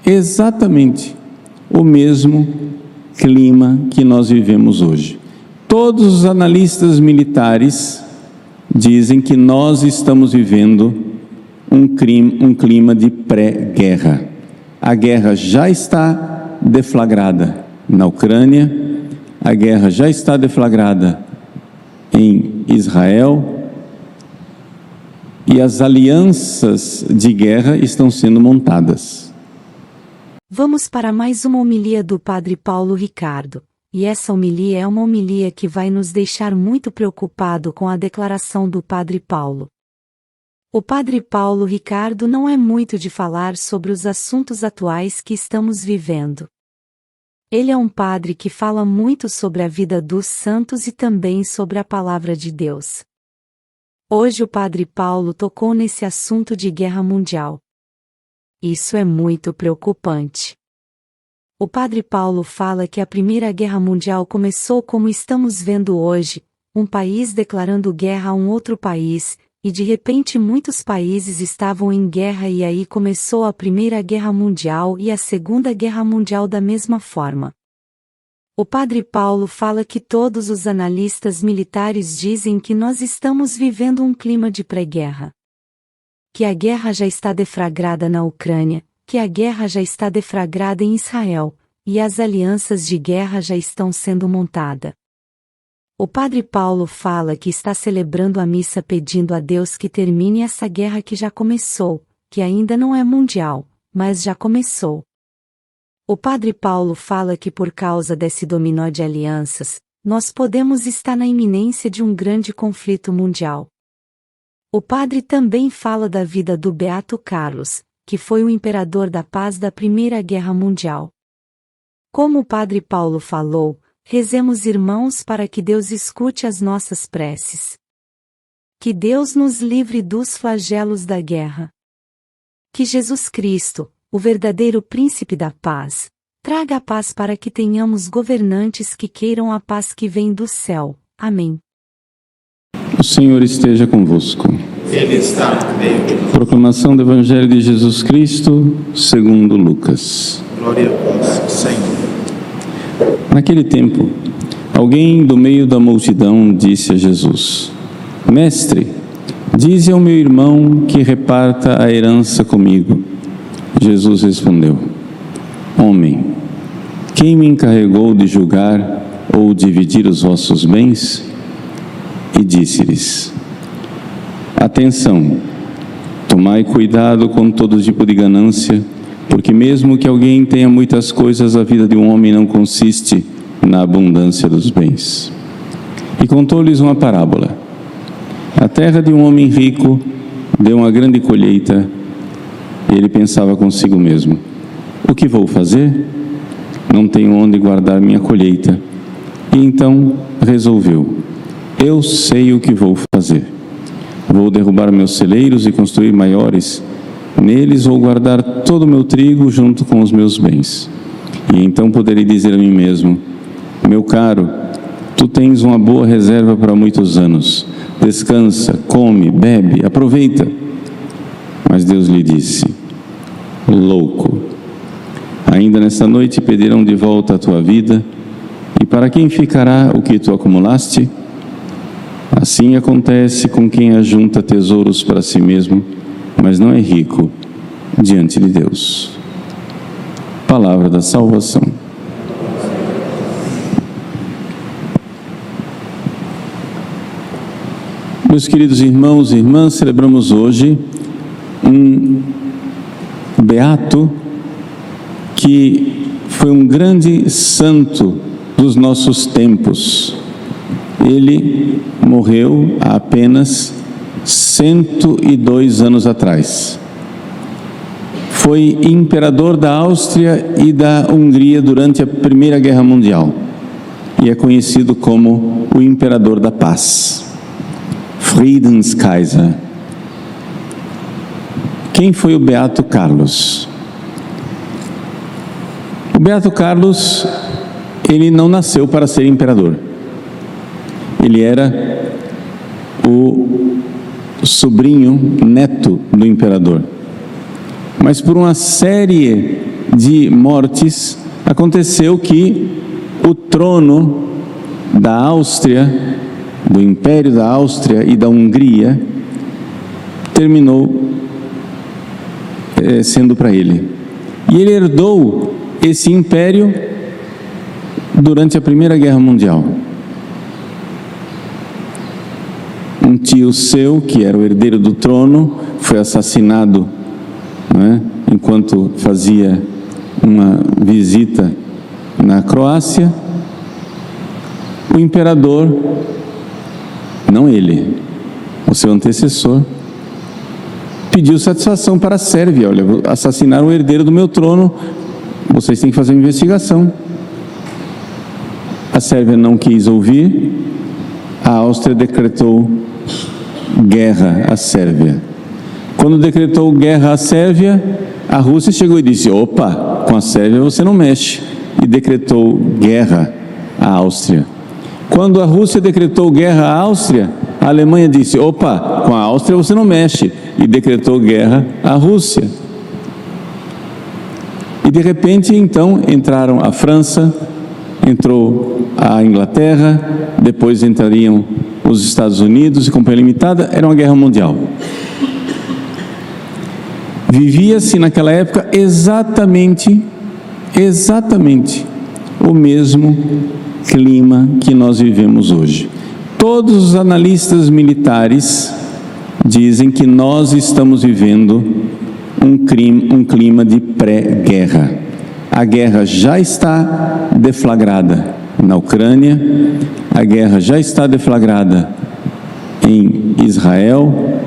exatamente o mesmo clima que nós vivemos hoje. Todos os analistas militares dizem que nós estamos vivendo um clima de pré-guerra. A guerra já está deflagrada na Ucrânia, a guerra já está deflagrada em Israel, e as alianças de guerra estão sendo montadas. Vamos para mais uma homilia do Padre Paulo Ricardo, e essa homilia é uma homilia que vai nos deixar muito preocupado com a declaração do Padre Paulo. O Padre Paulo Ricardo não é muito de falar sobre os assuntos atuais que estamos vivendo. Ele é um padre que fala muito sobre a vida dos santos e também sobre a palavra de Deus. Hoje o Padre Paulo tocou nesse assunto de guerra mundial. Isso é muito preocupante. O Padre Paulo fala que a Primeira Guerra Mundial começou como estamos vendo hoje, um país declarando guerra a um outro país, e de repente muitos países estavam em guerra e aí começou a Primeira Guerra Mundial e a Segunda Guerra Mundial da mesma forma. O Padre Paulo fala que todos os analistas militares dizem que nós estamos vivendo um clima de pré-guerra. Que a guerra já está deflagrada na Ucrânia, que a guerra já está deflagrada em Israel, e as alianças de guerra já estão sendo montadas. O Padre Paulo fala que está celebrando a missa pedindo a Deus que termine essa guerra que já começou, que ainda não é mundial, mas já começou. O Padre Paulo fala que por causa desse dominó de alianças, nós podemos estar na iminência de um grande conflito mundial. O padre também fala da vida do Beato Carlos, que foi o imperador da paz da Primeira Guerra Mundial. Como o Padre Paulo falou, rezemos, irmãos, para que Deus escute as nossas preces. Que Deus nos livre dos flagelos da guerra. Que Jesus Cristo, o verdadeiro príncipe da paz, traga a paz para que tenhamos governantes que queiram a paz que vem do céu. Amém. O Senhor esteja convosco. Ele está no meio de nós. Proclamação do Evangelho de Jesus Cristo, segundo Lucas. Glória a vós, Senhor. Naquele tempo, alguém do meio da multidão disse a Jesus: Mestre, dize ao meu irmão que reparta a herança comigo. Jesus respondeu: Homem, quem me encarregou de julgar ou dividir os vossos bens? E disse-lhes: Atenção, tomai cuidado com todo tipo de ganância, porque mesmo que alguém tenha muitas coisas, a vida de um homem não consiste na abundância dos bens. E contou-lhes uma parábola. A terra de um homem rico deu uma grande colheita, e ele pensava consigo mesmo: o que vou fazer? Não tenho onde guardar minha colheita. E então resolveu: eu sei o que vou fazer. Vou derrubar meus celeiros e construir maiores. Neles vou guardar todo o meu trigo junto com os meus bens. E então poderei dizer a mim mesmo: meu caro, tu tens uma boa reserva para muitos anos. Descansa, come, bebe, aproveita. Mas Deus lhe disse: louco, ainda nesta noite pedirão de volta a tua vida, e para quem ficará o que tu acumulaste? Assim acontece com quem ajunta tesouros para si mesmo, mas não é rico diante de Deus. Palavra da salvação. Meus queridos irmãos e irmãs, celebramos hoje um beato que foi um grande santo dos nossos tempos. Ele morreu há apenas 102 anos atrás. Foi imperador da Áustria e da Hungria durante a Primeira Guerra Mundial e é conhecido como o imperador da paz, Friedenskaiser. Quem foi o Beato Carlos? O Beato Carlos, ele não nasceu para ser imperador. Ele era o sobrinho, neto do imperador. Mas por uma série de mortes, aconteceu que o trono da Áustria, do Império da Áustria e da Hungria, terminou sendo para ele. E ele herdou esse império durante a Primeira Guerra Mundial. Um tio seu, que era o herdeiro do trono, foi assassinado, né, enquanto fazia uma visita na Croácia. O imperador, não ele, o seu antecessor, pediu satisfação para a Sérvia. Olha, assassinaram o herdeiro do meu trono, vocês têm que fazer uma investigação. A Sérvia não quis ouvir, a Áustria decretou guerra à Sérvia. Quando decretou guerra à Sérvia, a Rússia chegou e disse: opa, com a Sérvia você não mexe, e decretou guerra à Áustria. Quando a Rússia decretou guerra à Áustria, a Alemanha disse: opa, com a Áustria você não mexe, e decretou guerra à Rússia. E de repente, então, entraram a França, entrou a Inglaterra, depois entrariam os Estados Unidos e Companhia Limitada. Era uma guerra mundial. Vivia-se naquela época exatamente o mesmo clima que nós vivemos hoje. Todos os analistas militares dizem que nós estamos vivendo um clima de pré-guerra. A guerra já está deflagrada na Ucrânia, a guerra já está deflagrada em Israel,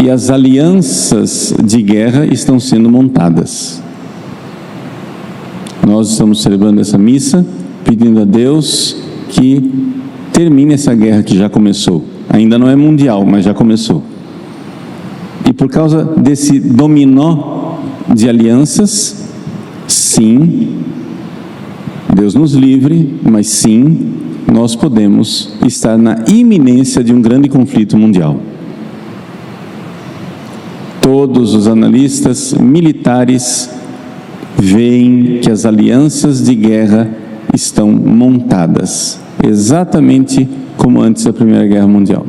e as alianças de guerra estão sendo montadas. Nós estamos celebrando essa missa, pedindo a Deus que termine essa guerra que já começou. Ainda não é mundial, mas já começou. E por causa desse dominó de alianças, sim, Deus nos livre, mas sim, nós podemos estar na iminência de um grande conflito mundial. Todos os analistas militares veem que as alianças de guerra estão montadas, exatamente como antes da Primeira Guerra Mundial.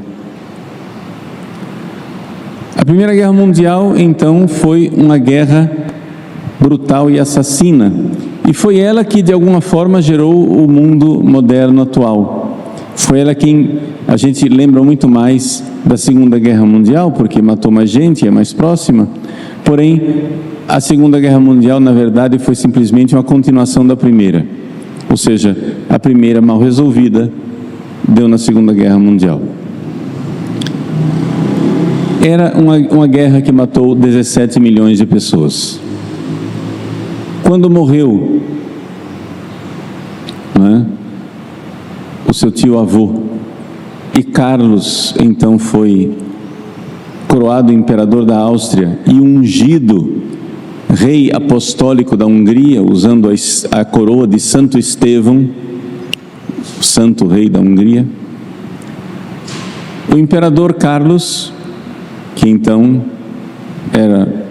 A Primeira Guerra Mundial, então, foi uma guerra brutal e assassina, e foi ela que, de alguma forma, gerou o mundo moderno atual. Foi ela quem a gente lembra muito mais da Segunda Guerra Mundial, porque matou mais gente, é mais próxima. Porém, a Segunda Guerra Mundial, na verdade, foi simplesmente uma continuação da Primeira. Ou seja, a Primeira, mal resolvida, deu na Segunda Guerra Mundial. Era uma guerra que matou 17 milhões de pessoas. Quando morreu, o seu tio-avô, e Carlos, então, foi coroado imperador da Áustria e ungido rei apostólico da Hungria, usando a coroa de Santo Estevão, o santo rei da Hungria. O imperador Carlos, que então era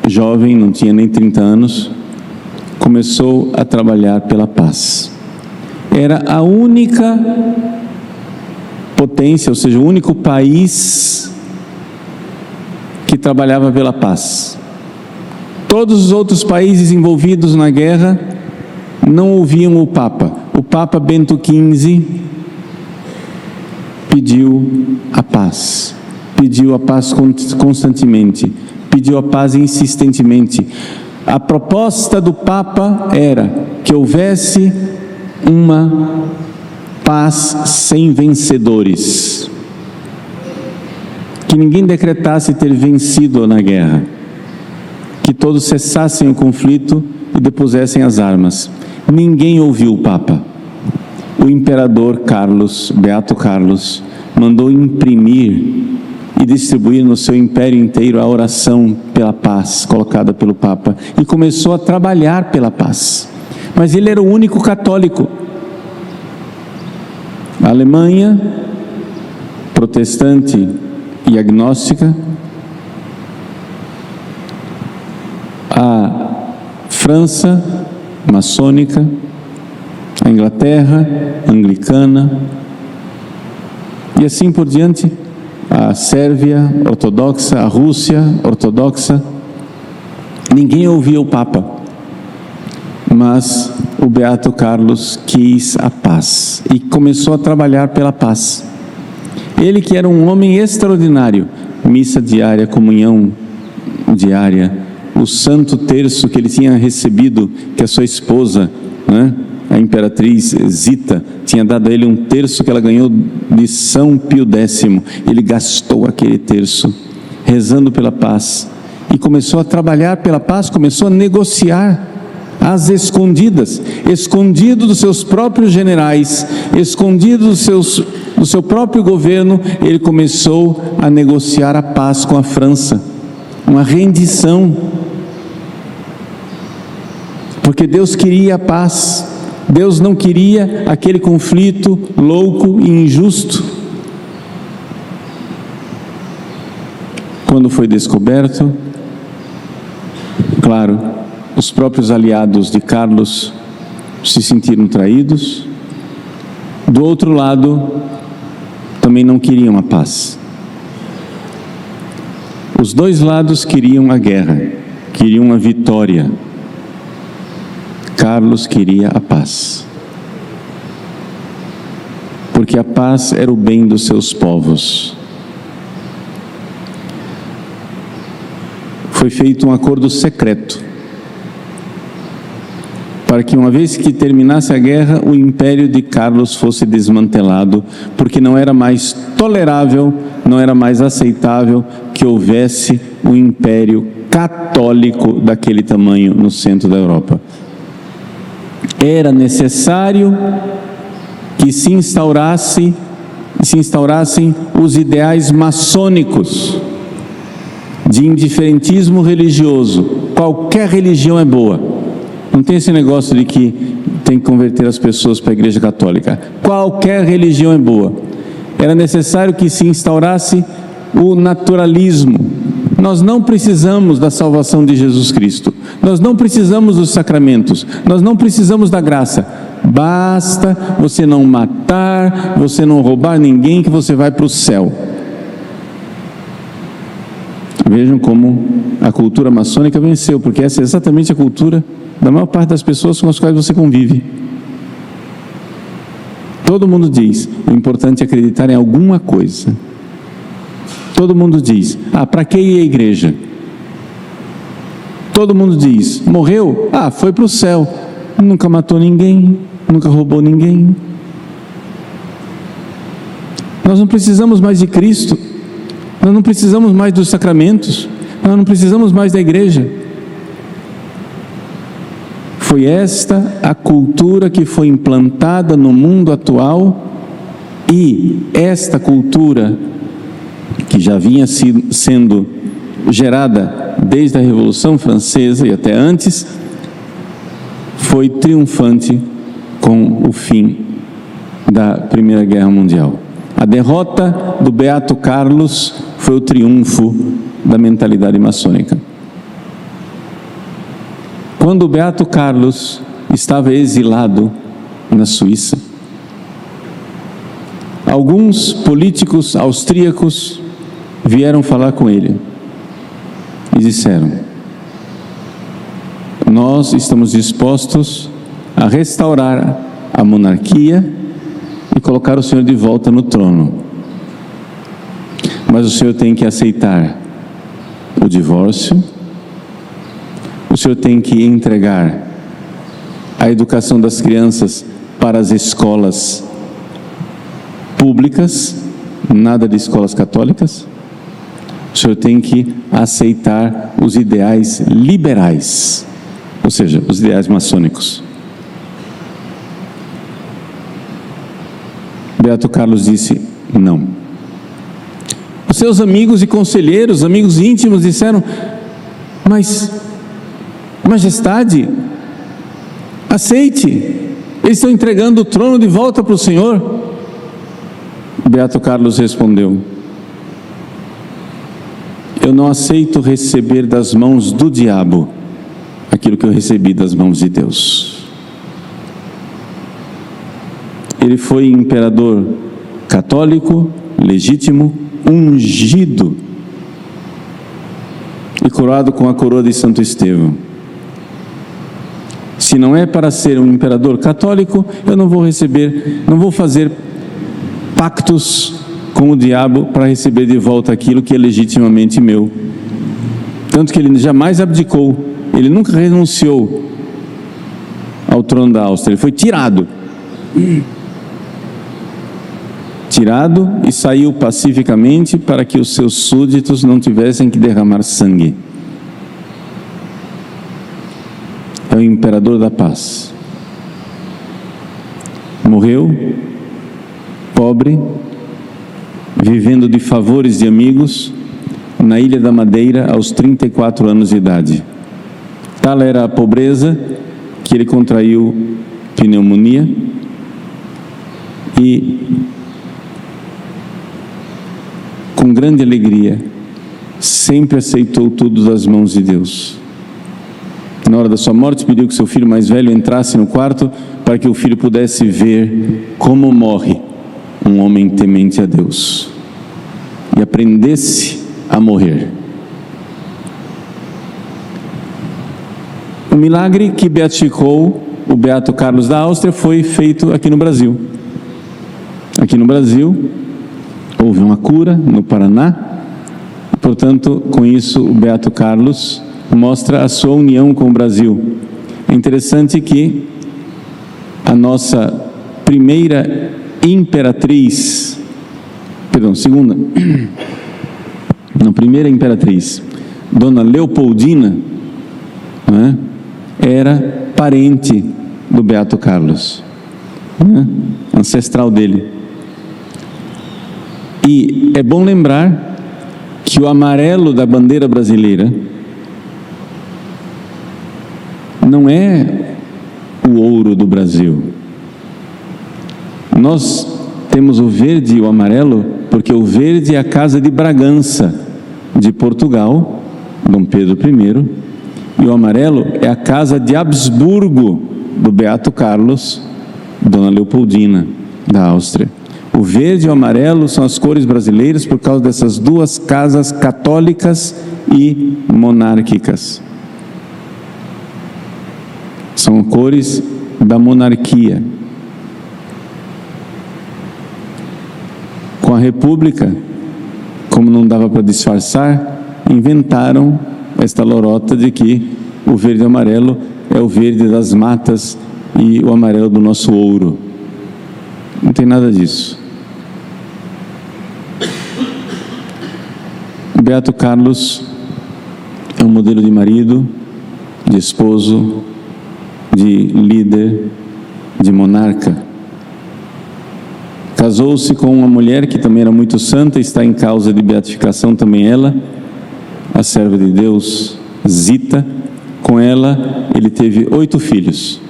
jovem, não tinha nem 30 anos, começou a trabalhar pela paz. Era a única potência, ou seja, o único país que trabalhava pela paz. Todos os outros países envolvidos na guerra não ouviam o Papa. O Papa Bento XV pediu a paz constantemente, pediu a paz insistentemente. A proposta do Papa era que houvesse uma paz sem vencedores, que ninguém decretasse ter vencido na guerra, que todos cessassem o conflito e depusessem as armas. Ninguém ouviu o Papa. O imperador Carlos, Beato Carlos, mandou imprimir e distribuir no seu império inteiro a oração pela paz colocada pelo Papa, e começou a trabalhar pela paz. Mas ele era o único católico. A Alemanha, protestante e agnóstica, França, maçônica, a Inglaterra, anglicana, e assim por diante, a Sérvia, ortodoxa, a Rússia, ortodoxa. Ninguém ouvia o Papa, mas o Beato Carlos quis a paz e começou a trabalhar pela paz. Ele, que era um homem extraordinário, missa diária, comunhão diária, o santo terço que ele tinha recebido, que a sua esposa, a imperatriz Zita, tinha dado a ele um terço que ela ganhou de São Pio X. Ele gastou aquele terço rezando pela paz e começou a trabalhar pela paz, começou a negociar às escondidas, escondido dos seus próprios generais, escondido do seu próprio governo. Ele começou a negociar a paz com a França, uma rendição, porque Deus queria a paz. Deus não queria aquele conflito louco e injusto. Quando foi descoberto, claro, os próprios aliados de Carlos se sentiram traídos. Do outro lado, também não queriam a paz. Os dois lados queriam a guerra, queriam a vitória. Carlos queria a paz, porque a paz era o bem dos seus povos. Foi feito um acordo secreto, para que uma vez que terminasse a guerra, o império de Carlos fosse desmantelado, porque não era mais tolerável, não era mais aceitável que houvesse um império católico daquele tamanho no centro da Europa. Era necessário que se instaurassem os ideais maçônicos de indiferentismo religioso. Qualquer religião é boa. Não tem esse negócio de que tem que converter as pessoas para a Igreja Católica. Qualquer religião é boa. Era necessário que se instaurasse o naturalismo. Nós não precisamos da salvação de Jesus Cristo. Nós não precisamos dos sacramentos. Nós não precisamos da graça. Basta você não matar, você não roubar ninguém, que você vai para o céu. Vejam como a cultura maçônica venceu, porque essa é exatamente a cultura da maior parte das pessoas com as quais você convive. Todo mundo diz, o importante é acreditar em alguma coisa. Todo mundo diz, para que ir à igreja? Todo mundo diz, morreu? Foi para o céu. Nunca matou ninguém, nunca roubou ninguém. Nós não precisamos mais de Cristo, nós não precisamos mais dos sacramentos, nós não precisamos mais da igreja. Foi esta a cultura que foi implantada no mundo atual, e esta cultura, que já vinha sendo gerada desde a Revolução Francesa e até antes, foi triunfante com o fim da Primeira Guerra Mundial. A derrota do Beato Carlos foi o triunfo da mentalidade maçônica. Quando o Beato Carlos estava exilado na Suíça, alguns políticos austríacos vieram falar com ele e disseram: nós estamos dispostos a restaurar a monarquia e colocar o senhor de volta no trono, mas o senhor tem que aceitar o divórcio, o senhor tem que entregar a educação das crianças para as escolas públicas, nada de escolas católicas. O senhor tem que aceitar os ideais liberais, ou seja, os ideais maçônicos. Beato Carlos disse: não. Os seus amigos e conselheiros, amigos íntimos, disseram: mas, majestade, aceite, eles estão entregando o trono de volta para o senhor. Beato Carlos respondeu: eu não aceito receber das mãos do diabo aquilo que eu recebi das mãos de Deus. Ele foi imperador católico, legítimo, ungido e coroado com a coroa de Santo Estevão. Se não é para ser um imperador católico, eu não vou fazer pactos com o diabo para receber de volta aquilo que é legitimamente meu. Tanto que ele jamais abdicou, ele nunca renunciou ao trono da Áustria, ele foi tirado e saiu pacificamente para que os seus súditos não tivessem que derramar sangue. É o imperador da paz. Morreu pobre, vivendo de favores de amigos, na Ilha da Madeira aos 34 anos de idade. Tal era a pobreza que ele contraiu pneumonia e, com grande alegria, sempre aceitou tudo das mãos de Deus. Na hora da sua morte, pediu que seu filho mais velho entrasse no quarto para que o filho pudesse ver como morre um homem temente a Deus e aprendesse a morrer. O milagre que beatificou o Beato Carlos da Áustria foi feito aqui no Brasil. Aqui no Brasil houve uma cura no Paraná, portanto, com isso o Beato Carlos mostra a sua união com o Brasil. É interessante que a nossa primeira imperatriz, Dona Leopoldina, era parente do Beato Carlos, ancestral dele. E é bom lembrar que o amarelo da bandeira brasileira não é o ouro do Brasil. Nós temos o verde e o amarelo porque o verde é a Casa de Bragança de Portugal, Dom Pedro I, e o amarelo é a Casa de Habsburgo do Beato Carlos, Dona Leopoldina da Áustria. O verde e o amarelo são as cores brasileiras por causa dessas duas casas católicas e monárquicas. São cores da monarquia. Com a República, como não dava para disfarçar, inventaram esta lorota de que o verde e o amarelo é o verde das matas e o amarelo do nosso ouro. Não tem nada disso. O Beato Carlos é um modelo de marido, de esposo, de líder, de monarca. Casou-se com uma mulher que também era muito santa, está em causa de beatificação também ela, a serva de Deus, Zita. Com ela ele teve 8 filhos.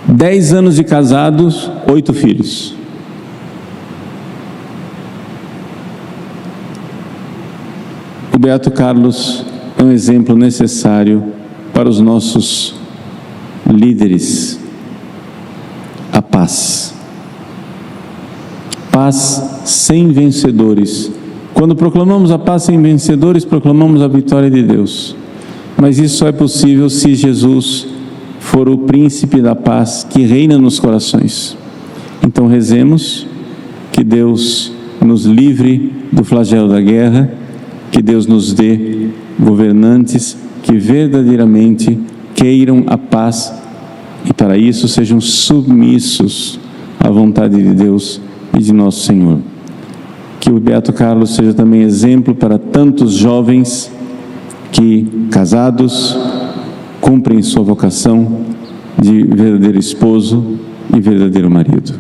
10 anos de casados, 8 filhos. O Beato Carlos é um exemplo necessário para os nossos líderes. A paz. Paz sem vencedores. Quando proclamamos a paz sem vencedores, proclamamos a vitória de Deus. Mas isso só é possível se Jesus for o príncipe da paz que reina nos corações. Então rezemos que Deus nos livre do flagelo da guerra, que Deus nos dê governantes que verdadeiramente queiram a paz e para isso sejam submissos à vontade de Deus e de nosso Senhor. Que o Beato Carlos seja também exemplo para tantos jovens que, casados, cumprem sua vocação de verdadeiro esposo e verdadeiro marido.